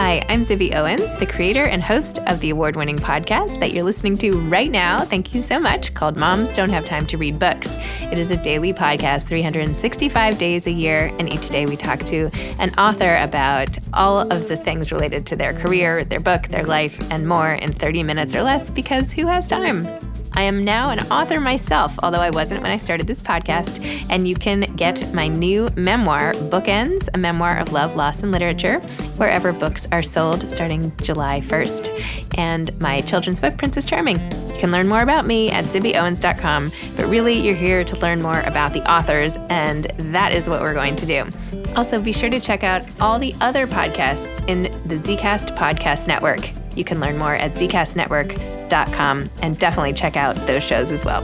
Hi, I'm Zibby Owens, the creator and host of the award-winning podcast that you're listening to right now. Thank you so much, called Moms Don't Have Time to Read Books. It is a daily podcast, 365 days a year, and each day we talk to an author about all of the things related to their career, their book, their life, and more in 30 minutes or less, because who has time? I am now an author myself, although I wasn't when I started this podcast, and you can get my new memoir, Bookends, a memoir of love, loss, and literature, wherever books are sold starting July 1st, and my children's book, Princess Charming. You can learn more about me at zibbyowens.com, but really you're here to learn more about the authors, and that is what we're going to do. Also, be sure to check out all the other podcasts in the Zcast Podcast Network. You can learn more at zcastnetwork.com and definitely check out those shows as well.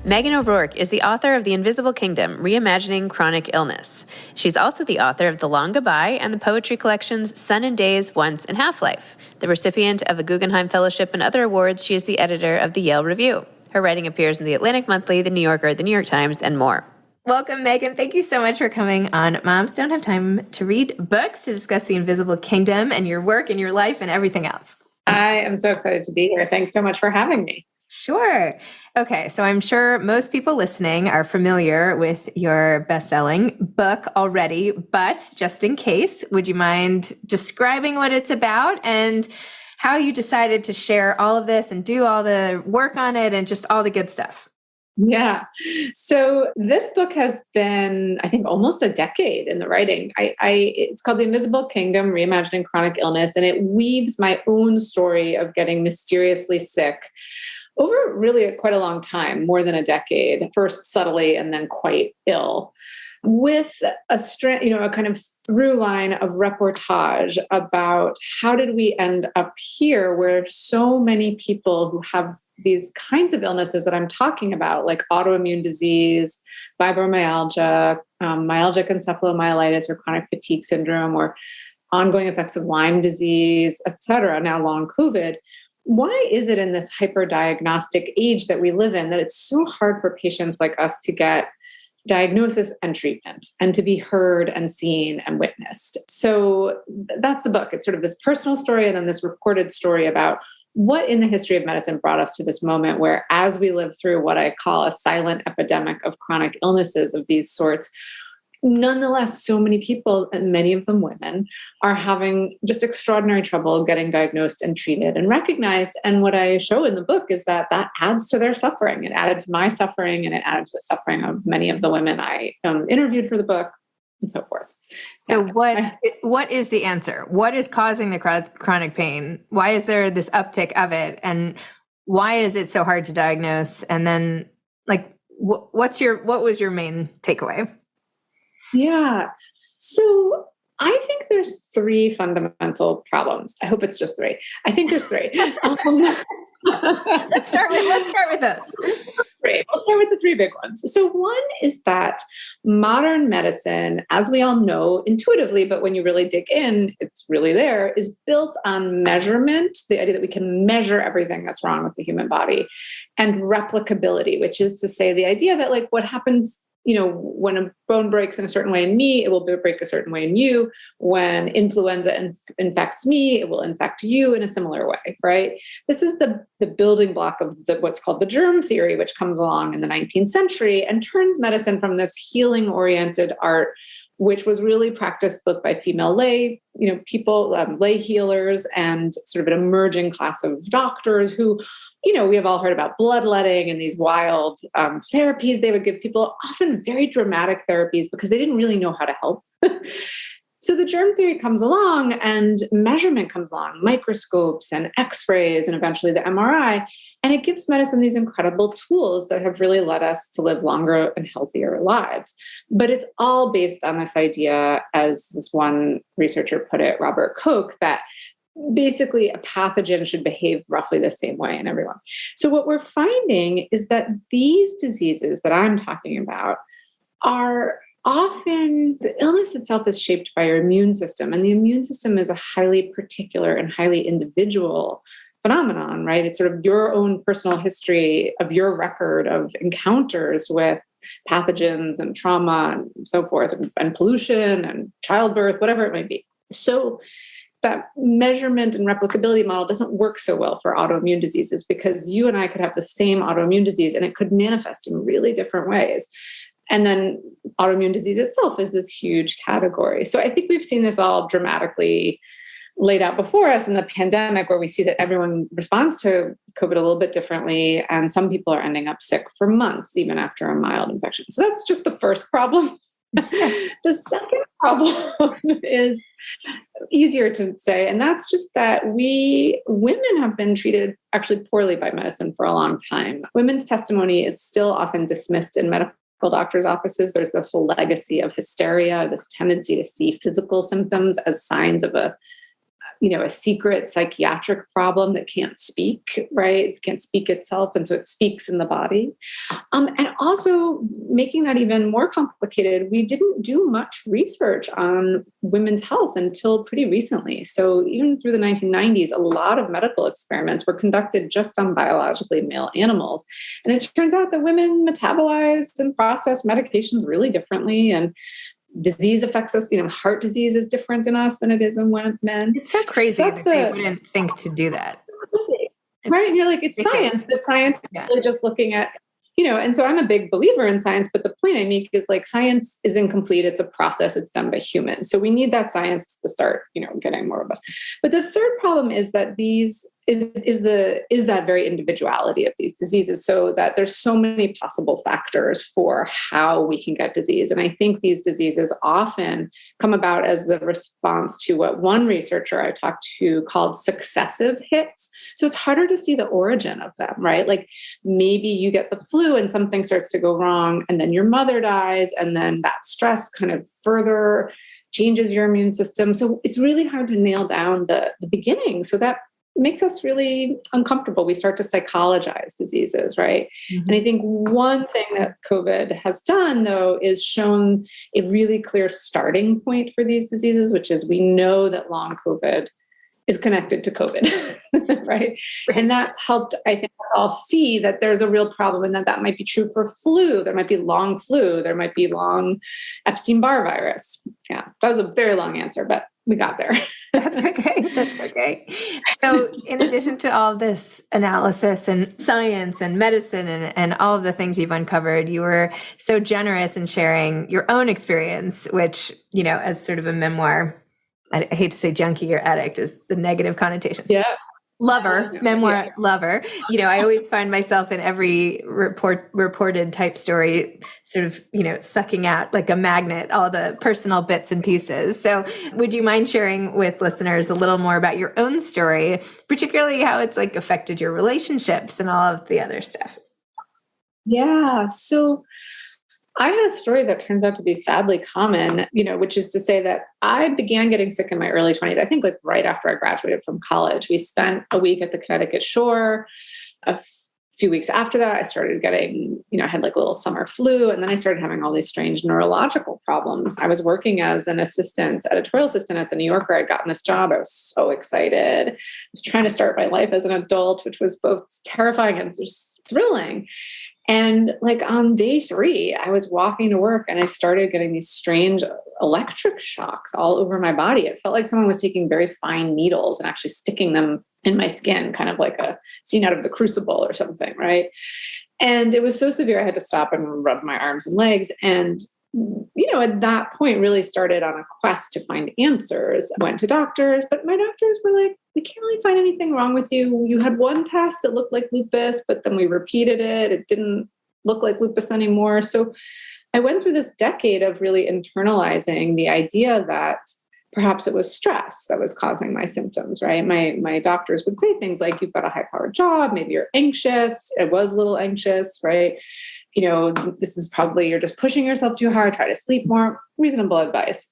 Meghan O'Rourke is the author of The Invisible Kingdom, Reimagining Chronic Illness. She's also the author of The Long Goodbye and the poetry collections Sun and Days, Once, and Half-Life. The recipient of a Guggenheim Fellowship and other awards, she is the editor of the Yale Review. Her writing appears in the Atlantic Monthly, the New Yorker, the New York Times, and more. Welcome, Meghan. Thank you so much for coming on Moms Don't Have Time to Read Books to discuss The Invisible Kingdom and your work and your life and everything else. I am so excited to be here. Thanks so much for having me. Sure. Okay, so I'm sure most people listening are familiar with your best-selling book already, but just in case, would you mind describing what it's about and how you decided to share all of this and do all the work on it and just all the good stuff? Yeah. So this book has been, I think, almost a decade in the writing. It's called The Invisible Kingdom, Reimagining Chronic Illness, and it weaves my own story of getting mysteriously sick over really quite a long time, more than a decade, first subtly and then quite ill, with a kind of through line of reportage about how did we end up here where so many people who have these kinds of illnesses that I'm talking about, like autoimmune disease, fibromyalgia, myalgic encephalomyelitis, or chronic fatigue syndrome, or ongoing effects of Lyme disease, et cetera, now long COVID. Why is it in this hyper-diagnostic age that we live in that it's so hard for patients like us to get diagnosis and treatment and to be heard and seen and witnessed? So that's the book. It's sort of this personal story and then this recorded story about what in the history of medicine brought us to this moment where, as we live through what I call a silent epidemic of chronic illnesses of these sorts, nonetheless, so many people, and many of them women, are having just extraordinary trouble getting diagnosed and treated and recognized. And what I show in the book is that that adds to their suffering. It added to my suffering, and it added to the suffering of many of the women I interviewed for the book, and so forth. So what is the answer? What is causing the chronic pain? Why is there this uptick of it? And why is it so hard to diagnose? And then, like, what was your main takeaway? Yeah. So I think there's three fundamental problems. I hope it's just three. I think there's three. Let's start with those. Great. Let's start with the three big ones. So one is that modern medicine, as we all know intuitively, but when you really dig in, it's really there, is built on measurement, the idea that we can measure everything that's wrong with the human body, and replicability, which is to say the idea that, like, what happens, when a bone breaks in a certain way in me, it will break a certain way in you. When influenza infects me, it will infect you in a similar way, right? This is the building block of what's called the germ theory, which comes along in the 19th century and turns medicine from this healing-oriented art, which was really practiced both by female lay healers, and sort of an emerging class of doctors who, we have all heard about bloodletting and these wild therapies they would give people, often very dramatic therapies, because they didn't really know how to help. So the germ theory comes along and measurement comes along, microscopes and x-rays and eventually the MRI. And it gives medicine these incredible tools that have really led us to live longer and healthier lives. But it's all based on this idea, as this one researcher put it, Robert Koch, that basically a pathogen should behave roughly the same way in everyone. So what we're finding is that these diseases that I'm talking about are often, the illness itself is shaped by your immune system. And the immune system is a highly particular and highly individual phenomenon, right? It's sort of your own personal history of your record of encounters with pathogens and trauma and so forth, and pollution and childbirth, whatever it might be. So that measurement and replicability model doesn't work so well for autoimmune diseases, because you and I could have the same autoimmune disease and it could manifest in really different ways. And then autoimmune disease itself is this huge category. So I think we've seen this all dramatically laid out before us in the pandemic, where we see that everyone responds to COVID a little bit differently. And some people are ending up sick for months, even after a mild infection. So that's just the first problem. The second problem is easier to say, and that's just that women have been treated actually poorly by medicine for a long time. Women's testimony is still often dismissed in medical doctors' offices. There's this whole legacy of hysteria, this tendency to see physical symptoms as signs of a secret psychiatric problem that can't speak, right? It can't speak itself. And so it speaks in the body. And also making that even more complicated, we didn't do much research on women's health until pretty recently. So even through the 1990s, a lot of medical experiments were conducted just on biologically male animals. And it turns out that women metabolize and process medications really differently. And disease affects us. Heart disease is different in us than it is in men. It's so crazy that they wouldn't think to do that. Right. And you're like, it's science. The science is really just looking at, and so I'm a big believer in science, but the point I make is like science is incomplete. It's a process. It's done by humans. So we need that science to start, getting more robust. But the third problem is that is that very individuality of these diseases, so that there's so many possible factors for how we can get disease. And I think these diseases often come about as a response to what one researcher I talked to called successive hits. So it's harder to see the origin of them, right? Like maybe you get the flu and something starts to go wrong, and then your mother dies, and then that stress kind of further changes your immune system. So it's really hard to nail down the beginning. So that makes us really uncomfortable. We start to psychologize diseases, right? Mm-hmm. And I think one thing that COVID has done, though, is shown a really clear starting point for these diseases, which is we know that long COVID is connected to COVID, right? And that's helped, I think, all see that there's a real problem, and that might be true for flu. There might be long flu. There might be long Epstein-Barr virus. Yeah, that was a very long answer, but we got there. That's okay. That's okay. So in addition to all of this analysis and science and medicine and all of the things you've uncovered, you were so generous in sharing your own experience, which, as sort of a memoir, I hate to say junkie or addict is the negative connotations. Yeah. Memoir lover. I always find myself in every reported type story sort of, sucking out like a magnet, all the personal bits and pieces. So would you mind sharing with listeners a little more about your own story, particularly how it's like affected your relationships and all of the other stuff? Yeah. So I had a story that turns out to be sadly common, which is to say that I began getting sick in my early 20s. I think like right after I graduated from college. We spent a week at the Connecticut shore. A few weeks after that, I started getting, I had like a little summer flu, and then I started having all these strange neurological problems. I was working as an editorial assistant at the New Yorker. I'd gotten this job. I was so excited. I was trying to start my life as an adult, which was both terrifying and just thrilling. And like on day 3, I was walking to work and I started getting these strange electric shocks all over my body. It felt like someone was taking very fine needles and actually sticking them in my skin, kind of like a scene out of The Crucible or something, right? And it was so severe, I had to stop and rub my arms and legs. And, at that point really started on a quest to find answers. I went to doctors, but my doctors were like, we can't really find anything wrong with you. You had one test that looked like lupus, but then we repeated it. It didn't look like lupus anymore. So I went through this decade of really internalizing the idea that perhaps it was stress that was causing my symptoms, right? My doctors would say things like, you've got a high-powered job, maybe you're anxious. I was a little anxious, right? This is probably, you're just pushing yourself too hard, try to sleep more, reasonable advice,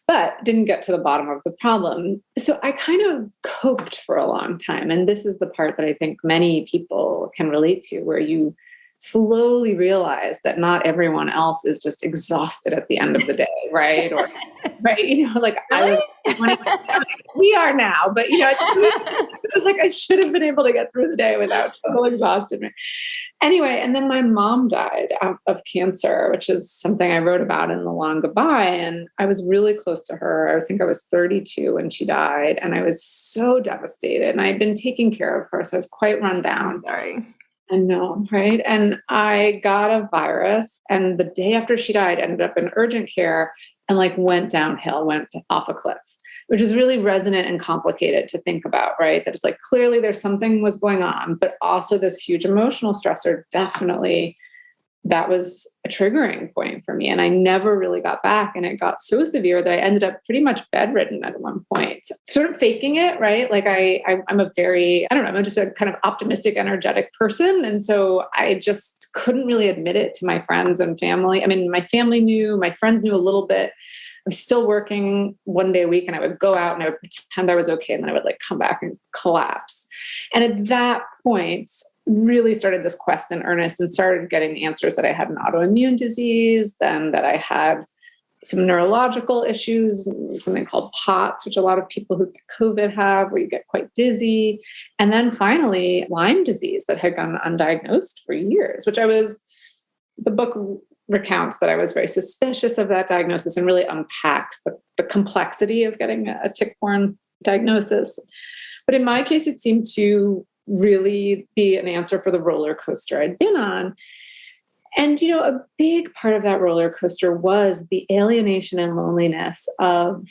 but didn't get to the bottom of the problem. So I kind of coped for a long time. And this is the part that I think many people can relate to, where you slowly realized that not everyone else is just exhausted at the end of the day, right? Or, right, like Really? I was, we are now, but it was like I should have been able to get through the day without total exhaustion. Anyway, and then my mom died of cancer, which is something I wrote about in The Long Goodbye. And I was really close to her. I think I was 32 when she died. And I was so devastated. And I'd been taking care of her. So I was quite run down. I'm sorry. I know, right? And I got a virus. And the day after she died, ended up in urgent care and like went downhill, went off a cliff, which is really resonant and complicated to think about, right? That it's like clearly there's something was going on, but also this huge emotional stressor. Definitely that was a triggering point for me. And I never really got back. And it got so severe that I ended up pretty much bedridden at one point, sort of faking it, right? Like I'm a very, I don't know, I'm just a kind of optimistic, energetic person. And so I just couldn't really admit it to my friends and family. I mean, my family knew, my friends knew a little bit. I was still working one day a week and I would go out and I would pretend I was okay. And then I would like come back and collapse. And at that point, really started this quest in earnest and started getting answers that I had an autoimmune disease, then that I had some neurological issues, something called POTS, which a lot of people who get COVID have, where you get quite dizzy. And then finally, Lyme disease that had gone undiagnosed for years, which the book recounts that I was very suspicious of that diagnosis and really unpacks the complexity of getting a tick-borne diagnosis. But in my case, it seemed to really be an answer for the roller coaster I'd been on. And, a big part of that roller coaster was the alienation and loneliness of,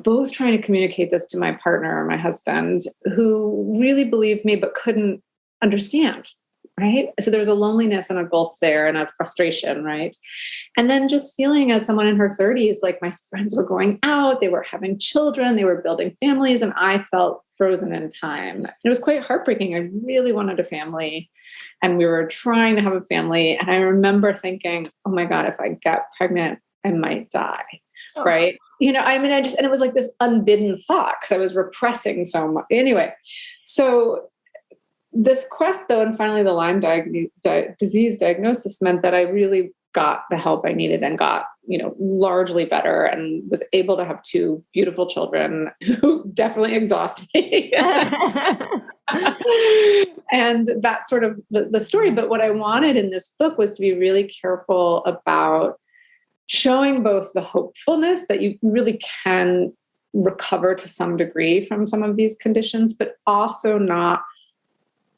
both trying to communicate this to my partner, my husband, who really believed me, but couldn't understand. Right. So there was a loneliness and a gulf there and a frustration. Right. And then just feeling as someone in her 30s, like my friends were going out, they were having children, they were building families, and I felt frozen in time. It was quite heartbreaking. I really wanted a family and we were trying to have a family. And I remember thinking, oh my God, if I get pregnant, I might die. Oh. Right. And it was like this unbidden thought because I was repressing so much. Anyway, so this quest, though, and finally the Lyme disease diagnosis meant that I really got the help I needed and got, largely better and was able to have two beautiful children who definitely exhaust me. And that's sort of the story. But what I wanted in this book was to be really careful about showing both the hopefulness that you really can recover to some degree from some of these conditions, but also not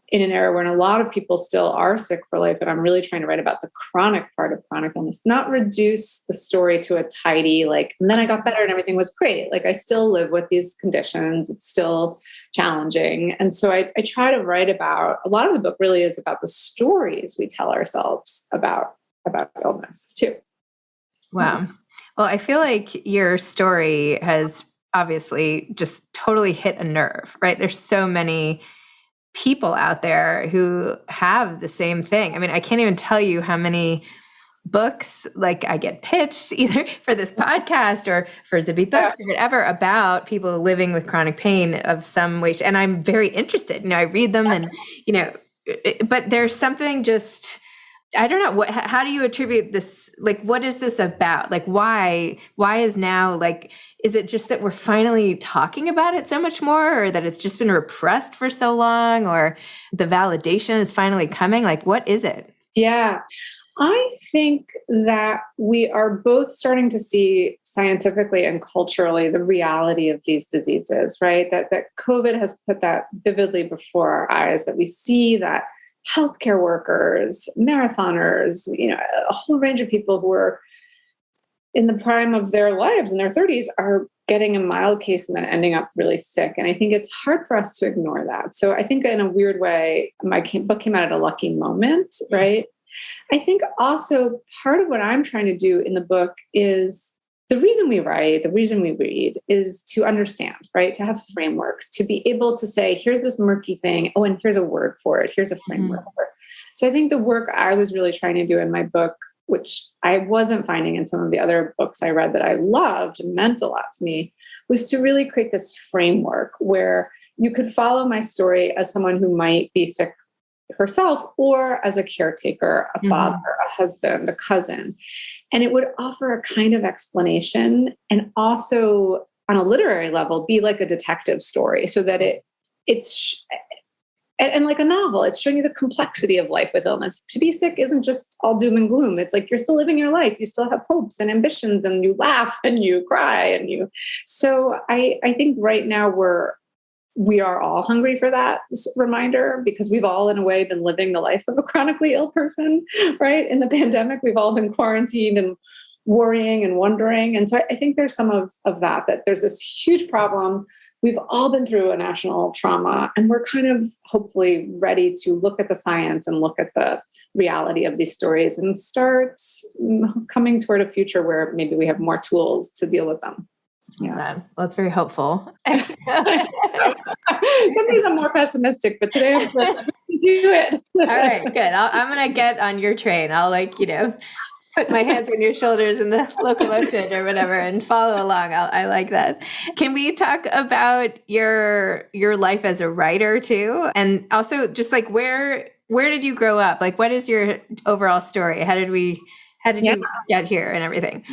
in an era when a lot of people still are sick for life. And I'm really trying to write about the chronic part of chronic illness, not reduce the story to a tidy, and then I got better and everything was great. Like I still live with these conditions. It's still challenging. And so I try to write about, a lot of the book really is about the stories we tell ourselves about illness too. Wow. Well, I feel like your story has obviously just totally hit a nerve, right? There's so many people out there who have the same thing. I mean, I can't even tell you how many books like I get pitched either for this podcast or for Zibby Books or whatever about people living with chronic pain of some way. And I'm very interested. I read them and, but there's something just, I don't know, how do you attribute this? Like, what is this about? Like, why is now, is it just that we're finally talking about it so much more, or that it's just been repressed for so long, or the validation is finally coming? Like, what is it? Yeah, I think that we are both starting to see scientifically and culturally the reality of these diseases, right? That COVID has put that vividly before our eyes, that we see that healthcare workers, marathoners, a whole range of people who are in the prime of their lives in their 30s are getting a mild case and then ending up really sick. And I think it's hard for us to ignore that. So I think in a weird way, my book came out at a lucky moment, right? I think also part of what I'm trying to do in the book is the reason we write, the reason we read is to understand, right? To have frameworks, to be able to say, here's this murky thing. Oh, and here's a word for it. Here's a framework for it. So I think the work I was really trying to do in my book, which I wasn't finding in some of the other books I read that I loved and meant a lot to me, was to really create this framework where you could follow my story as someone who might be sick herself or as a caretaker, a father, a husband, a cousin. And it would offer a kind of explanation and also on a literary level, be like a detective story so that it's and like a novel, it's showing you the complexity of life with illness. To be sick isn't just all doom and gloom. It's like you're still living your life. You still have hopes and ambitions and you laugh and you cry and you. So I think right now we are all hungry for that reminder because we've all in a way been living the life of a chronically ill person, right? In the pandemic, we've all been quarantined and worrying and wondering. And so I think there's some of that there's this huge problem. We've all been through a national trauma and we're kind of hopefully ready to look at the science and look at the reality of these stories and start coming toward a future where maybe we have more tools to deal with them. Yeah. Well, it's very hopeful. Some days I'm more pessimistic, but today I'm going to do it. All right, good. I'm going to get on your train. I'll put my hands on your shoulders in the locomotion or whatever and follow along. I like that. Can we talk about your life as a writer too? And also just like where did you grow up? Like what is your overall story? How did you get here and everything?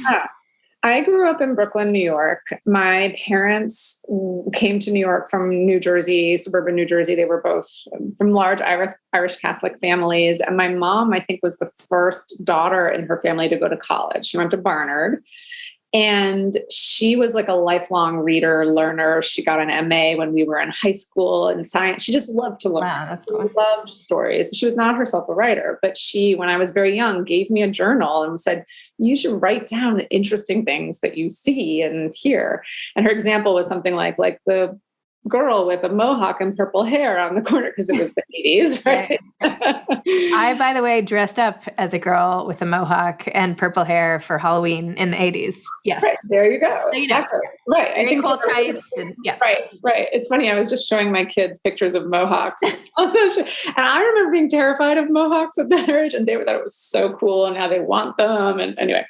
I grew up in Brooklyn, New York. My parents came to New York from New Jersey, suburban New Jersey. They were both from large Irish Catholic families. And my mom, I think, was the first daughter in her family to go to college. She went to Barnard. And she was like a lifelong reader, learner. She got an MA when we were in high school in science. She just loved to learn. Wow, that's cool. She loved stories. She was not herself a writer, but she, when I was very young, gave me a journal and said, you should write down the interesting things that you see and hear. And her example was something like the girl with a mohawk and purple hair on the corner because it was the 80s, right? I, by the way, dressed up as a girl with a mohawk and purple hair for Halloween in the 80s. Yes. Right. There you go. So you know. Exactly. Right. Very cool tights. And, yeah. Right. It's funny. I was just showing my kids pictures of mohawks. And I remember being terrified of mohawks at that age, and they thought it was so cool and how they want them. And anyway,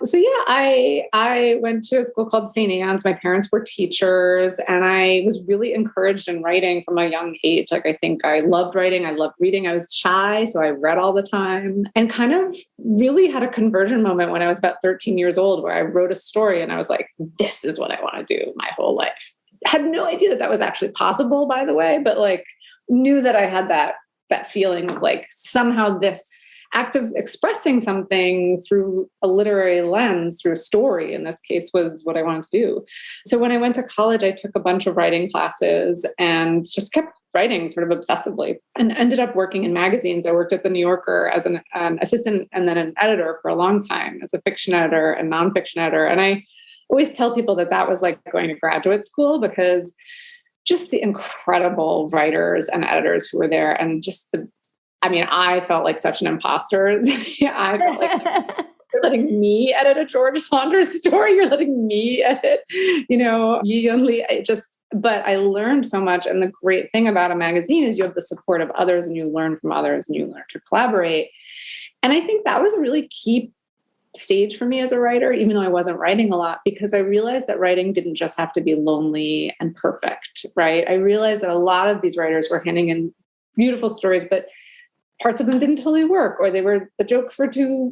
so yeah, I went to a school called St. Anne's. My parents were teachers, and I was really encouraged in writing from a young age. Like, I think I loved writing. I loved reading. I was shy, so I read all the time, and kind of really had a conversion moment when I was about 13 years old where I wrote a story and I was like, this is what I want to do my whole life. Had no idea that was actually possible, by the way, but like knew that I had that feeling of like somehow this act of expressing something through a literary lens, through a story in this case, was what I wanted to do. So when I went to college, I took a bunch of writing classes and just kept writing sort of obsessively and ended up working in magazines. I worked at the New Yorker as an assistant and then an editor for a long time as a fiction editor and nonfiction editor. And I always tell people that was like going to graduate school because just the incredible writers and editors who were there and just I felt like such an imposter. I felt like you're letting me edit a George Saunders story. You're letting me edit, Yi and Lee. But I learned so much. And the great thing about a magazine is you have the support of others and you learn from others and you learn to collaborate. And I think that was a really key stage for me as a writer, even though I wasn't writing a lot, because I realized that writing didn't just have to be lonely and perfect, right? I realized that a lot of these writers were handing in beautiful stories, but parts of them didn't totally work, or the jokes were too,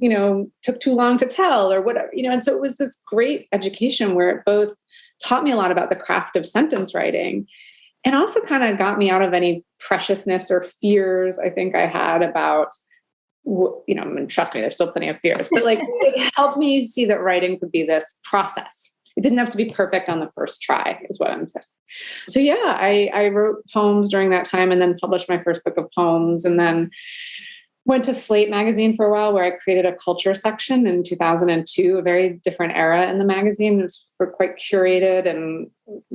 took too long to tell or whatever, and so it was this great education where it both taught me a lot about the craft of sentence writing and also kind of got me out of any preciousness or fears I think I had about, trust me, there's still plenty of fears, but like it helped me see that writing could be this process. It didn't have to be perfect on the first try, is what I'm saying. So yeah, I wrote poems during that time and then published my first book of poems and then went to Slate magazine for a while where I created a culture section in 2002, a very different era in the magazine. It was quite curated and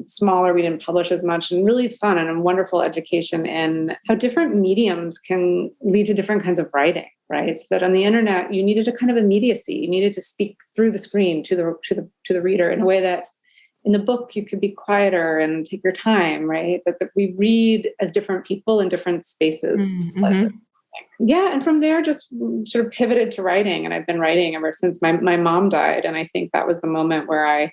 smaller. We didn't publish as much and really fun and a wonderful education in how different mediums can lead to different kinds of writing, right? So that on the internet, you needed a kind of immediacy. You needed to speak through the screen to the reader in a way that in the book, you could be quieter and take your time, right? That we read as different people in different spaces. Mm-hmm. Yeah. And from there, just sort of pivoted to writing. And I've been writing ever since my mom died. And I think that was the moment where I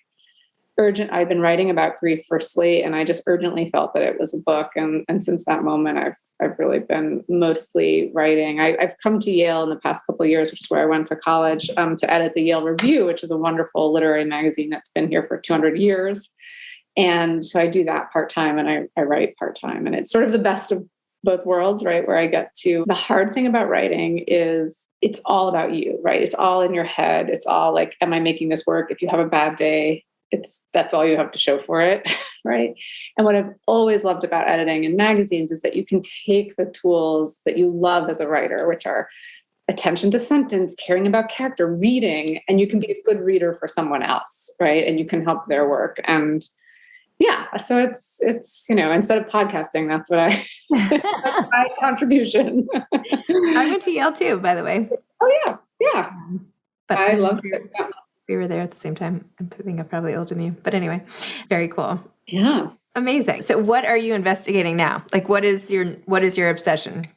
I'd been writing about grief for Slate, and I just urgently felt that it was a book. And since that moment, I've really been mostly writing. I've come to Yale in the past couple of years, which is where I went to college, to edit the Yale Review, which is a wonderful literary magazine that's been here for 200 years. And so I do that part-time, and I write part-time, and it's sort of the best of both worlds, right? Where I get to, the hard thing about writing is it's all about you, right? It's all in your head. It's all like, am I making this work? If you have a bad day, that's all you have to show for it, right? And what I've always loved about editing in magazines is that you can take the tools that you love as a writer, which are attention to sentence, caring about character, reading, and you can be a good reader for someone else, right? And you can help their work. And yeah, so it's instead of podcasting, that's what that's my contribution. I went to Yale too, by the way. Oh yeah. But I loved it. Yeah. We were there at the same time. I think I'm probably older than you. But anyway, very cool. Yeah. Amazing. So what are you investigating now? Like, what is your obsession?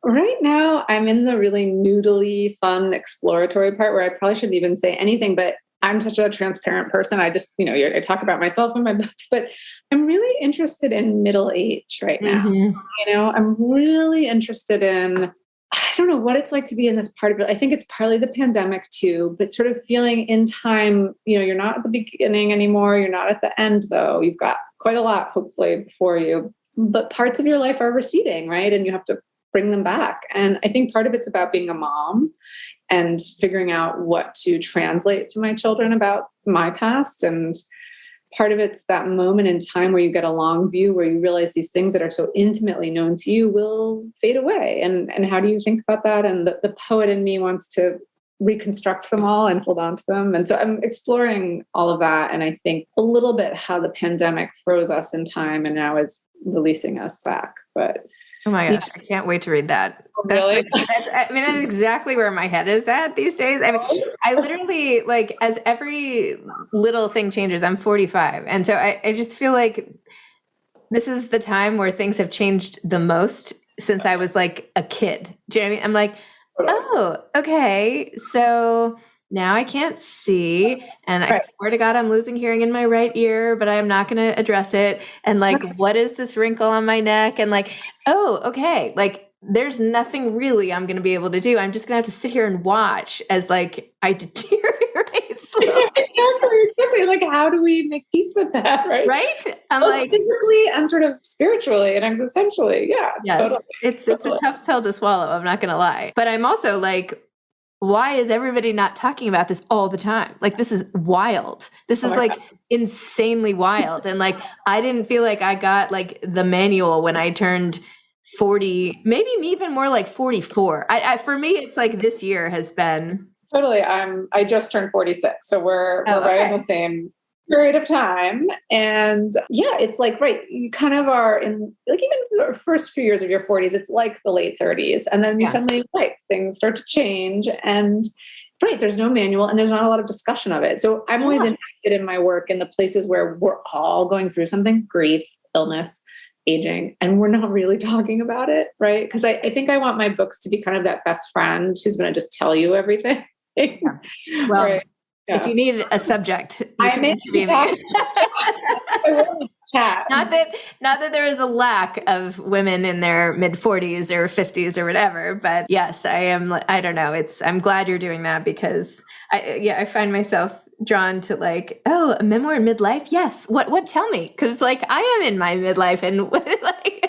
Right now, I'm in the really noodly, fun, exploratory part where I probably shouldn't even say anything, but I'm such a transparent person. I just, I talk about myself in my books, but I'm really interested in middle age right now. Mm-hmm. I'm really interested in, I don't know what it's like to be in this part of it. I think it's partly the pandemic too, but sort of feeling in time, you're not at the beginning anymore. You're not at the end though. You've got quite a lot, hopefully, before you, but parts of your life are receding, right? And you have to bring them back. And I think part of it's about being a mom and figuring out what to translate to my children about my past. And part of it's that moment in time where you get a long view, where you realize these things that are so intimately known to you will fade away. And how do you think about that? And the poet in me wants to reconstruct them all and hold on to them. And so I'm exploring all of that. And I think a little bit how the pandemic froze us in time and now is releasing us back. But oh my gosh, I can't wait to read that. Really? That's exactly where my head is at these days. I mean, I literally, like, as every little thing changes, I'm 45. And so I just feel like this is the time where things have changed the most since I was like a kid. Do you know what I mean? I'm like, oh, okay. So now I can't see, and I swear to God, I'm losing hearing in my right ear, but I'm not going to address it. And like, what is this wrinkle on my neck? And like, oh, okay. Like, there's nothing really I'm going to be able to do. I'm just going to have to sit here and watch as like I deteriorate slowly. Exactly. Like, how do we make peace with that? Right. I'm like, physically and sort of spiritually and existentially. Yeah. Yes. Totally. It's a tough pill to swallow. I'm not going to lie, but I'm also like, why is everybody not talking about this all the time? Like, this is wild. This is like insanely wild. And like, I didn't feel like I got like the manual when I turned 40, maybe even more like 44. For me, it's like this year has been. Totally. I just turned 46. So we're right in the same period of time. And yeah, it's like, right, you kind of are in like even the first few years of your 40s, it's like the late 30s. And then you suddenly things start to change, and right, there's no manual and there's not a lot of discussion of it. So I'm always interested in my work in the places where we're all going through something, grief, illness, aging, and we're not really talking about it, right? Because I think I want my books to be kind of that best friend who's going to just tell you everything. Well, right. If you need a subject, you can interview me. Not that there is a lack of women in their mid 40s or 50s or whatever, but yes, I am. I don't know. I'm glad you're doing that, because I find myself drawn to like, oh, a memoir in midlife. Yes. What? Tell me. Cause like I am in my midlife, and like,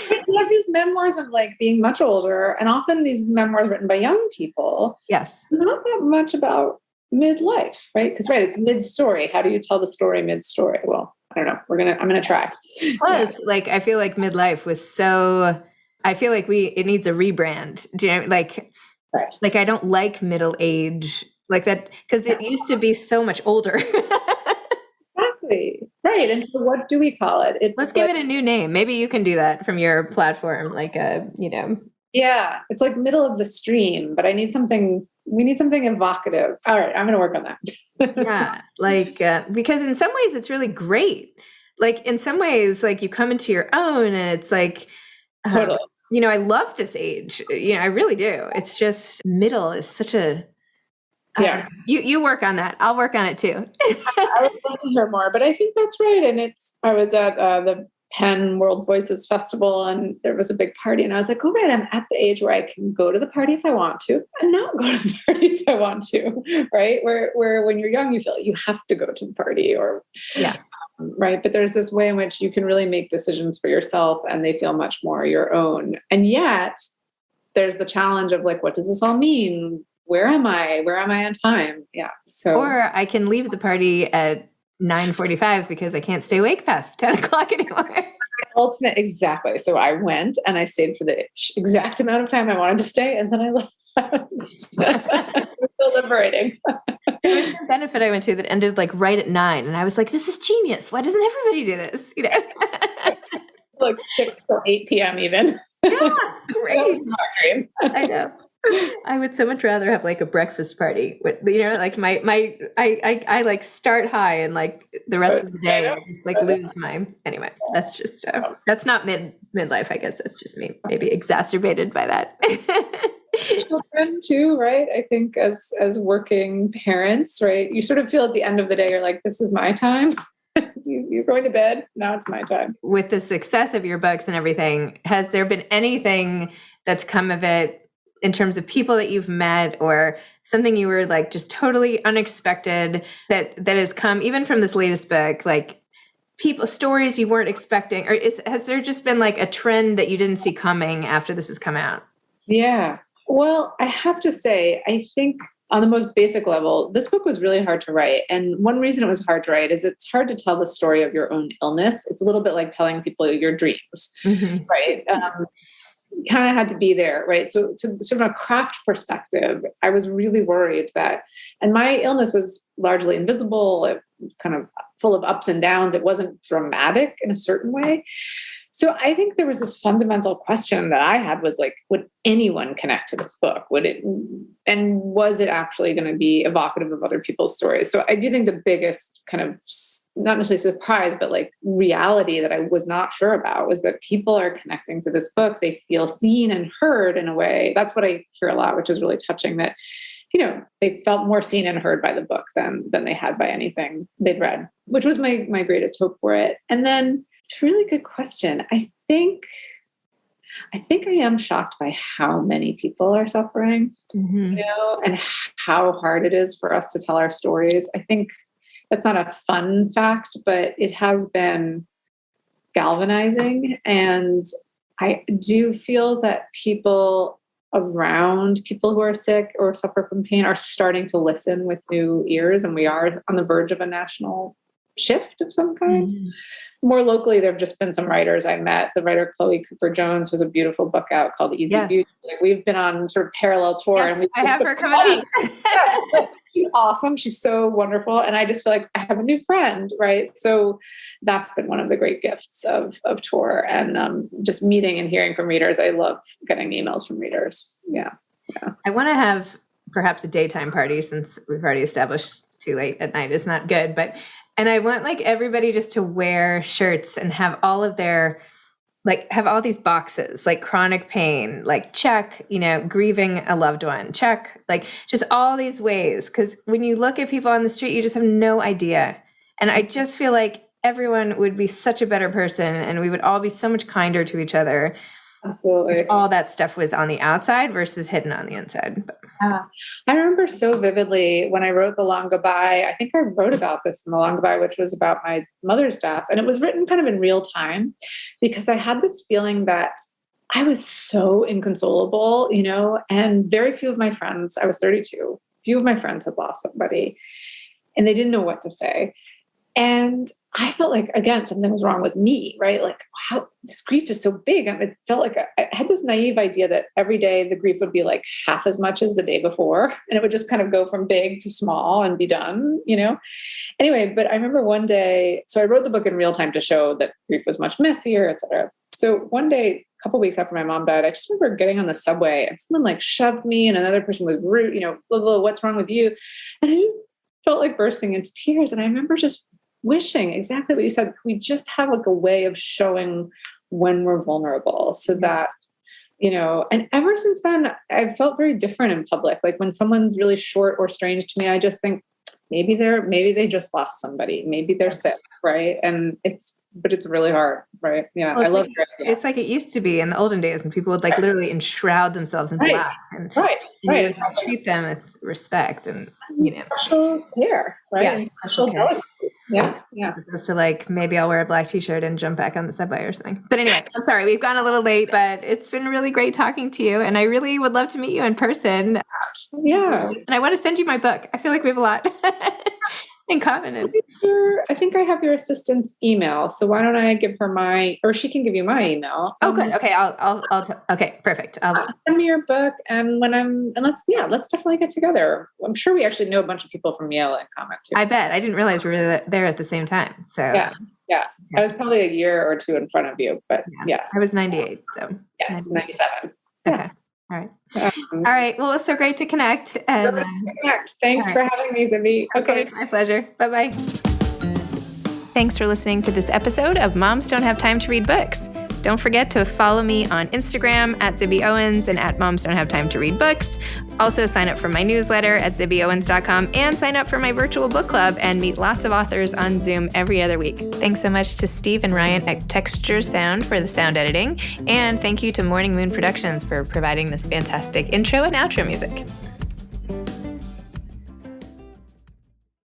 you have these memoirs of like being much older, and often these memoirs written by young people. Yes. Not that much about midlife, right? Because it's mid-story. How do you tell the story mid-story? Well, I don't know. I'm gonna try. Plus, like, I feel like midlife was so. I feel like it needs a rebrand. Do you know? Like, like I don't like middle age like that, because it used to be so much older. Exactly. Right. And so what do we call it? Let's give it a new name. Maybe you can do that from your platform, like Yeah, it's like middle of the stream, but we need something evocative. All right, I'm going to work on that. Yeah, like, because in some ways it's really great. Like in some ways, like you come into your own, and it's like, totally. I love this age. I really do. It's just middle is such a, Yeah. You work on that. I'll work on it too. I would love to hear more, but I think that's right. And I was at the Penn World Voices Festival and there was a big party and I was like, oh, right, I'm at the age where I can go to the party if I want to and not go to the party if I want to, right? Where when you're young, you feel you have to go to the party or, yeah. Right. But there's this way in which you can really make decisions for yourself and they feel much more your own. And yet there's the challenge of like, what does this all mean? Where am I? Where am I on time? Yeah. So, or I can leave the party at 9:45 because I can't stay awake past 10 o'clock anymore. Ultimate, exactly. So I went and I stayed for the exact amount of time I wanted to stay, and then I left. It was so liberating. There was some benefit I went to that ended like right at 9, and I was like, "This is genius! Why doesn't everybody do this?" You know, like 6 to 8 p.m. even. Yeah, great. I know. I would so much rather have like a breakfast party. You know, like I like start high and like the rest of the day I just like lose my. Anyway, that's just that's not midlife. I guess that's just me, maybe exacerbated by that. Children too, right? I think as working parents, right? You sort of feel at the end of the day, you're like, this is my time. You're going to bed. Now it's my time. With the success of your books and everything, has there been anything that's come of it in terms of people that you've met or something you were like just totally unexpected that has come even from this latest book, like people stories you weren't expecting, or has there just been like a trend that you didn't see coming after this has come out? Yeah. Well, I have to say, I think on the most basic level, this book was really hard to write. And one reason it was hard to write is it's hard to tell the story of your own illness. It's a little bit like telling people your dreams, right? Kind of had to be there, right? So sort of a craft perspective, I was really worried that, and my illness was largely invisible. It was kind of full of ups and downs. It wasn't dramatic in a certain way. So I think there was this fundamental question that I had was like, would anyone connect to this book? And was it actually going to be evocative of other people's stories? So I do think the biggest kind of, not necessarily surprise, but like reality that I was not sure about was that people are connecting to this book. They feel seen and heard in a way. That's what I hear a lot, which is really touching, that, you know, they felt more seen and heard by the book than they had by anything they'd read, which was my greatest hope for it. And then it's a really good question. I think I am shocked by how many people are suffering, you know, and how hard it is for us to tell our stories. I think that's not a fun fact, but it has been galvanizing. And I do feel that people around people who are sick or suffer from pain are starting to listen with new ears. And we are on the verge of a national shift of some kind. More locally, there have just been some writers I met. The writer Chloe Cooper Jones has a beautiful book out called Easy Beauty. We've been on sort of parallel tour. Yes, and I have her coming up. She's awesome. She's so wonderful. And I just feel like I have a new friend, right? So that's been one of the great gifts of tour and just meeting and hearing from readers. I love getting emails from readers. Yeah. I want to have perhaps a daytime party since we've already established too late at night is not good, and I want like everybody just to wear shirts and have all of their, like have all these boxes, like chronic pain, like check, you know, grieving a loved one, check, like just all these ways. Cause when you look at people on the street, you just have no idea. And I just feel like everyone would be such a better person and we would all be so much kinder to each other. Absolutely. If all that stuff was on the outside versus hidden on the inside. Yeah. I remember so vividly when I wrote The Long Goodbye. I think I wrote about this in The Long Goodbye, which was about my mother's death. And it was written kind of in real time because I had this feeling that I was so inconsolable, you know, and very few of my friends, I was 32, few of my friends had lost somebody and they didn't know what to say. And I felt like, again, something was wrong with me, right? Like, how this grief is so big. And it felt like I had this naive idea that every day the grief would be like half as much as the day before. And it would just kind of go from big to small and be done, you know? Anyway, but I remember one day, so I wrote the book in real time to show that grief was much messier, et cetera. So one day, a couple of weeks after my mom died, I just remember getting on the subway and someone like shoved me and another person was rude, you know, blah, blah, what's wrong with you? And I just felt like bursting into tears. And I remember just wishing exactly what you said. We just have like a way of showing when we're vulnerable so that And ever since then, I've felt very different in public. Like when someone's really short or strange to me, I just think maybe they just lost somebody. Maybe they're sick, right? And it's really hard, right? Yeah, well, I love it's like it used to be in the olden days when people would like literally enshroud themselves in black, and you would like, treat them with respect and special care, right? Yeah, and special delicacy. Yeah. As opposed to like maybe I'll wear a black t-shirt and jump back on the subway or something. But anyway, I'm sorry we've gone a little late, but it's been really great talking to you, and I really would love to meet you in person. Yeah, and I want to send you my book. I feel like we have a lot in common. I think I have your assistant's email, so why don't I give her or she can give you my email. Oh, good. Okay, okay, perfect. Send me your book, and let's definitely get together. I'm sure we actually know a bunch of people from Yale in common too. I bet. I didn't realize we were there at the same time. So yeah. I was probably a year or two in front of you, but yeah. I was 98, so yes, 97. Okay. All right. All right. Well, it was so great to connect. And Thanks for having me, Zibby. Okay. It's my pleasure. Bye-bye. Thanks for listening to this episode of Moms Don't Have Time to Read Books. Don't forget to follow me on Instagram at Zibby Owens and at Moms Don't Have Time to Read Books. Also sign up for my newsletter at zibbyowens.com and sign up for my virtual book club and meet lots of authors on Zoom every other week. Thanks so much to Steve and Ryan at Texture Sound for the sound editing. And thank you to Morning Moon Productions for providing this fantastic intro and outro music.